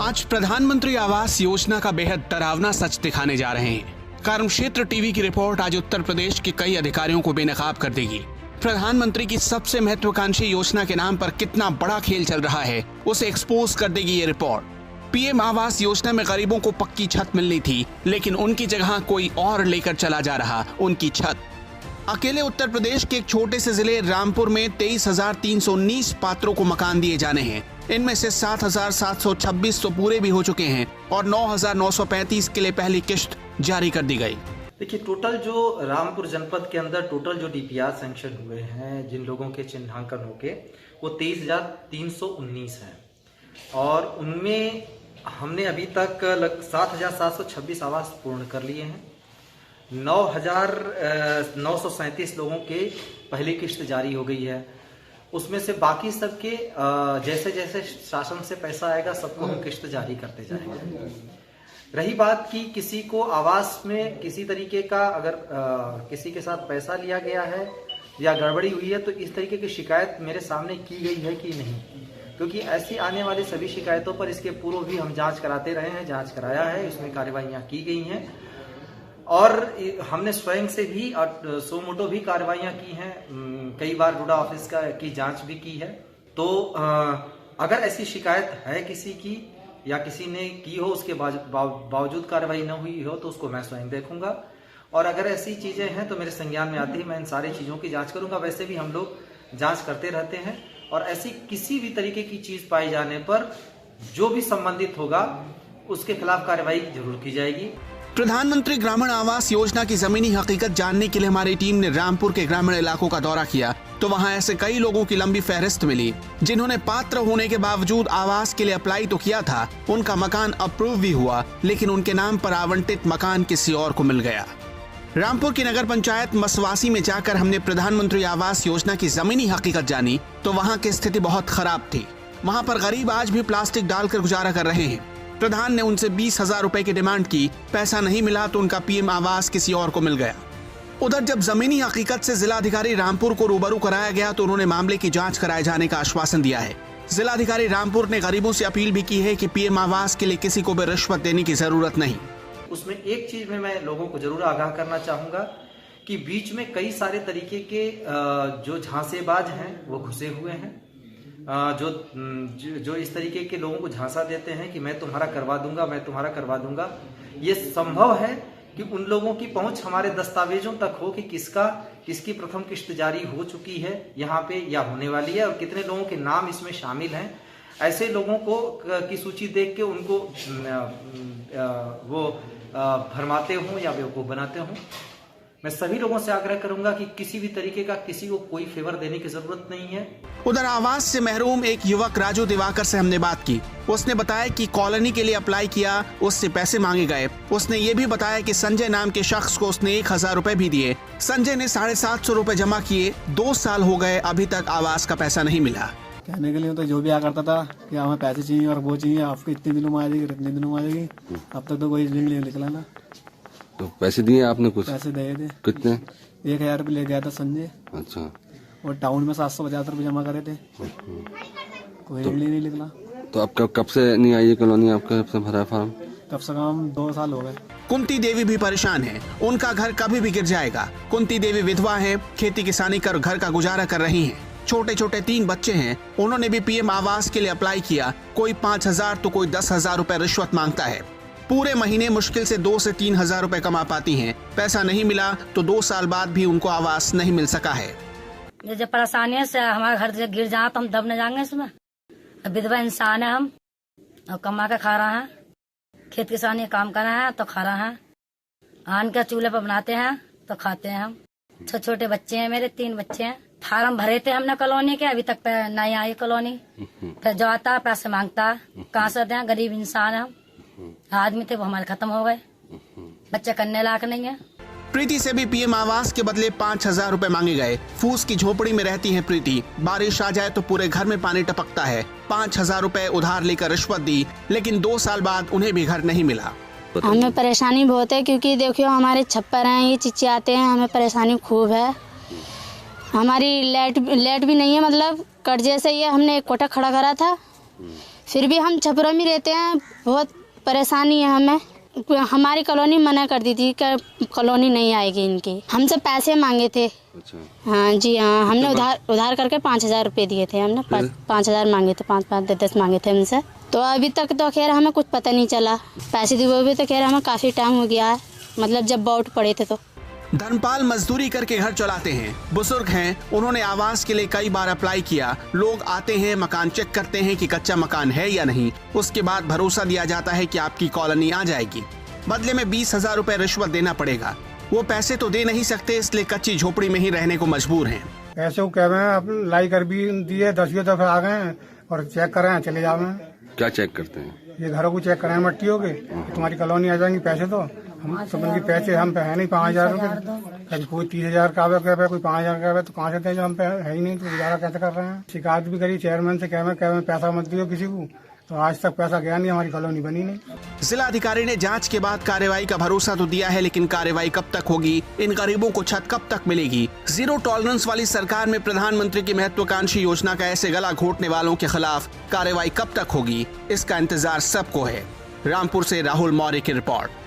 आज प्रधानमंत्री आवास योजना का बेहद डरावना सच दिखाने जा रहे हैं। कर्मक्षेत्र टीवी की रिपोर्ट आज उत्तर प्रदेश के कई अधिकारियों को बेनकाब कर देगी। प्रधानमंत्री की सबसे महत्वाकांक्षी योजना के नाम पर कितना बड़ा खेल चल रहा है, उसे एक्सपोज कर देगी ये रिपोर्ट। पीएम आवास योजना में गरीबों को पक्की छत मिलनी थी, लेकिन उनकी जगह कोई और लेकर चला जा रहा उनकी छत। अकेले उत्तर प्रदेश के एक छोटे से जिले रामपुर में 23,319 पात्रों को मकान दिए जाने हैं। इनमें से 7,726 तो पूरे भी हो चुके हैं और 9,935 के लिए पहली किश्त जारी कर दी गई। देखिए, टोटल जो रामपुर जनपद के अंदर टोटल जो डीपीआर सैंक्शन हुए हैं, जिन लोगों के चिन्हांकन होके, वो 23,319 हैं और उनमें हमने अभी तक 7,726 आवास पूर्ण कर लिए हैं। 9,937 लोगों के पहली किश्त जारी हो गई है। उसमें से बाकी सबके जैसे जैसे शासन से पैसा आएगा सबको हम किश्त जारी करते जाएंगे। रही बात कि किसी को आवास में किसी तरीके का अगर किसी के साथ पैसा लिया गया है या गड़बड़ी हुई है, तो इस तरीके की शिकायत मेरे सामने की गई है कि नहीं, क्योंकि ऐसी आने वाली सभी शिकायतों पर इसके पूर्व भी हम जांच कराते रहे हैं, जांच कराया है, इसमें कार्रवाइयां की गई हैं और हमने स्वयं से भी और सोमोटो भी कार्रवाइयां की हैं। कई बार रुडा ऑफिस की जांच भी की है। तो अगर ऐसी शिकायत है किसी की या किसी ने की हो, उसके बावजूद कार्रवाई न हुई हो, तो उसको मैं स्वयं देखूंगा और अगर ऐसी चीजें हैं तो मेरे संज्ञान में आती है, मैं इन सारी चीजों की जांच करूंगा। वैसे भी हम लोग जांच करते रहते हैं और ऐसी किसी भी तरीके की चीज पाई जाने पर जो भी संबंधित होगा उसके खिलाफ कार्रवाई जरूर की जाएगी। प्रधानमंत्री ग्रामीण आवास योजना की जमीनी हकीकत जानने के लिए हमारी टीम ने रामपुर के ग्रामीण इलाकों का दौरा किया, तो वहां ऐसे कई लोगों की लंबी फहरिस्त मिली जिन्होंने पात्र होने के बावजूद आवास के लिए अप्लाई तो किया था, उनका मकान अप्रूव भी हुआ, लेकिन उनके नाम पर आवंटित मकान किसी और को मिल गया। रामपुर की नगर पंचायत मसवासी में जाकर हमने प्रधानमंत्री आवास योजना की जमीनी हकीकत जानी, तो वहाँ की स्थिति बहुत खराब थी। वहाँ पर गरीब आज भी प्लास्टिक डालकर गुजारा कर रहे हैं। प्रधान ने उनसे 20,000 रुपए की डिमांड की, पैसा नहीं मिला तो उनका पीएम आवास किसी और को मिल गया। उधर जब जमीनी हकीकत से जिलाधिकारी रामपुर को रूबरू कराया गया तो उन्होंने मामले की जांच कराए जाने का आश्वासन दिया है। जिलाधिकारी रामपुर ने गरीबों से अपील भी की है कि पीएम आवास के लिए किसी को भी रिश्वत देने की जरूरत नहीं। उसमें एक चीज में मैं लोगों को जरूर आगाह करना चाहूंगा कि बीच में कई सारे तरीके के जो झांसेबाज हैं वो घुसे हुए हैं, जो इस तरीके के लोगों को झांसा देते हैं कि मैं तुम्हारा करवा दूंगा, मैं तुम्हारा करवा दूंगा। ये संभव है कि उन लोगों की पहुंच हमारे दस्तावेजों तक हो कि किसकी प्रथम किश्त जारी हो चुकी है यहाँ पे या होने वाली है और कितने लोगों के नाम इसमें शामिल हैं। ऐसे लोगों को की सूची देख के उनको वो भरमाते हों या बेवकूफ बनाते हों। मैं सभी लोगों से आग्रह करूंगा कि किसी भी तरीके का किसी को कोई फेवर देने की जरूरत नहीं है। उधर आवास से महरूम एक युवक राजू दिवाकर से हमने बात की। उसने बताया कि कॉलोनी के लिए अप्लाई किया, उससे पैसे मांगे गए। उसने ये भी बताया कि संजय नाम के शख्स को उसने 1,000 रुपए भी दिए। संजय ने 750 रुपए जमा किए। 2 साल हो गए, अभी तक आवास का पैसा नहीं मिला। कहने के लिए तो जो भी आ करता था कि हमें पैसे चाहिए और वो चाहिए, आपको इतने दिनों में आ जाएगी, इतने दिनों में आ जाएगी। अब तक तो कोई लिंक नहीं निकला ना। तो पैसे दिए आपने? कुछ पैसे दिए थे। कितने? 1,000 रुपये ले गया था संजय। अच्छा। और टाउन में 750 रुपये जमा करे थे, कोई लिंक नहीं निकला। तो अब कब से नहीं आई कॉलोनी आपका? कब से भरा फॉर्म? कम से कम 2 साल हो गए। कुंती देवी भी परेशान है, उनका घर कभी भी गिर जाएगा। कुंती देवी विधवा है, खेती किसानी कर घर का गुजारा कर रही हैं। छोटे छोटे 3 बच्चे हैं। उन्होंने भी पीएम आवास के लिए अप्लाई किया। कोई 5,000 तो कोई 10,000 रुपए रिश्वत मांगता है। पूरे महीने मुश्किल से 2 से 3,000 रुपए कमा पाती हैं। पैसा नहीं मिला तो 2 साल बाद भी उनको आवास नहीं मिल सका है। जब परेशानियों से हमारा घर से गिर जाए तो हम दब न जाएंगे इसमें। विधवा इंसान है हम, और कमा के खा रहे हैं, खेत किसानी काम कर रहे हैं तो खा रहे हैं, आन के चूल्हे पर बनाते हैं तो खाते हैं हम। छोटे छोटे बच्चे हैं, मेरे 3 बच्चे हैं। फार्म भरे थे हमने कॉलोनी के, अभी तक नहीं आई कॉलोनी। फिर जो आता पैसे मांगता, कहाँ से दें? गरीब इंसान है हम, आदमी थे वो हमारे खत्म हो गए, बच्चे करने लायक नहीं है। प्रीति से भी पीएम आवास के बदले 5,000 रुपए मांगे गए। फूस की झोपड़ी में रहती हैं प्रीति। बारिश आ जाए तो पूरे घर में पानी टपकता है। 5,000 रुपए उधार लेकर रिश्वत दी, लेकिन 2 साल बाद उन्हें भी घर नहीं मिला। हमें परेशानी बहुत है, क्योंकि देखियो हमारे छप्पर हैं, ये चिचियाते हैं, हमें परेशानी खूब है। हमारी लाइट भी नहीं है, मतलब कट जैसे ये हमने एक कोठा खड़ा करा था, फिर भी हम छपरा में रहते हैं, बहुत परेशानी है हमें। हमारी कॉलोनी मना कर दी थी कि कॉलोनी नहीं आएगी इनकी। हमसे पैसे मांगे थे। अच्छा। हाँ जी हाँ, हमने उधार करके 5,000 रुपये दिए थे। हमने 5,000 मांगे थे, 5-5, 10 मांगे थे हमसे। तो अभी तक तो खैर हमें कुछ पता नहीं चला। पैसे दिए भी तो खैर हमें काफ़ी टाइम हो गया है, मतलब जब वोट पड़े थे तो। धर्मपाल मजदूरी करके घर चलाते हैं, बुजुर्ग हैं। उन्होंने आवास के लिए कई बार अप्लाई किया। लोग आते हैं, मकान चेक करते हैं कि कच्चा मकान है या नहीं। उसके बाद भरोसा दिया जाता है कि आपकी कॉलोनी आ जाएगी। बदले में 20,000 रुपए रिश्वत देना पड़ेगा। वो पैसे तो दे नहीं सकते, इसलिए कच्ची झोपड़ी में ही रहने को मजबूर हैं। पैसे कह रहे हैं, अब लाई कर भी दिए, 10 दफे आ गए हैं और चेक कर रहे हैं, चले जा रहे हैं। क्या चेक करते हैं? ये घरों को चेक कर रहे हैं, मट्टी हो गई, तुम्हारी कॉलोनी आ जाएंगी। पैसे तो हम सब उनके पैसे हम पे है नहीं, 5,000 रुपये। कभी कोई 30,000 का है, कोई 5,000 का है, तो कहाँ से दें जो हम पे है ही नहीं, तो गुजारा कैसे कर रहे हैं। शिकायत भी करी चेयरमैन से, कह रहे पैसा मत दियो किसी को, तो आज तक पैसा गया नहीं, हमारी कॉलोनी बनी नहीं। जिला अधिकारी ने जांच के बाद कार्रवाई का भरोसा तो दिया है, लेकिन कार्रवाई कब तक होगी, इन गरीबों को छत कब तक मिलेगी? जीरो टॉलरेंस वाली सरकार में प्रधानमंत्री की महत्वाकांक्षी योजना का ऐसे गला घोटने वालों के खिलाफ कार्रवाई कब तक होगी, इसका इंतजार सबको है। रामपुर से राहुल मौर्य की रिपोर्ट।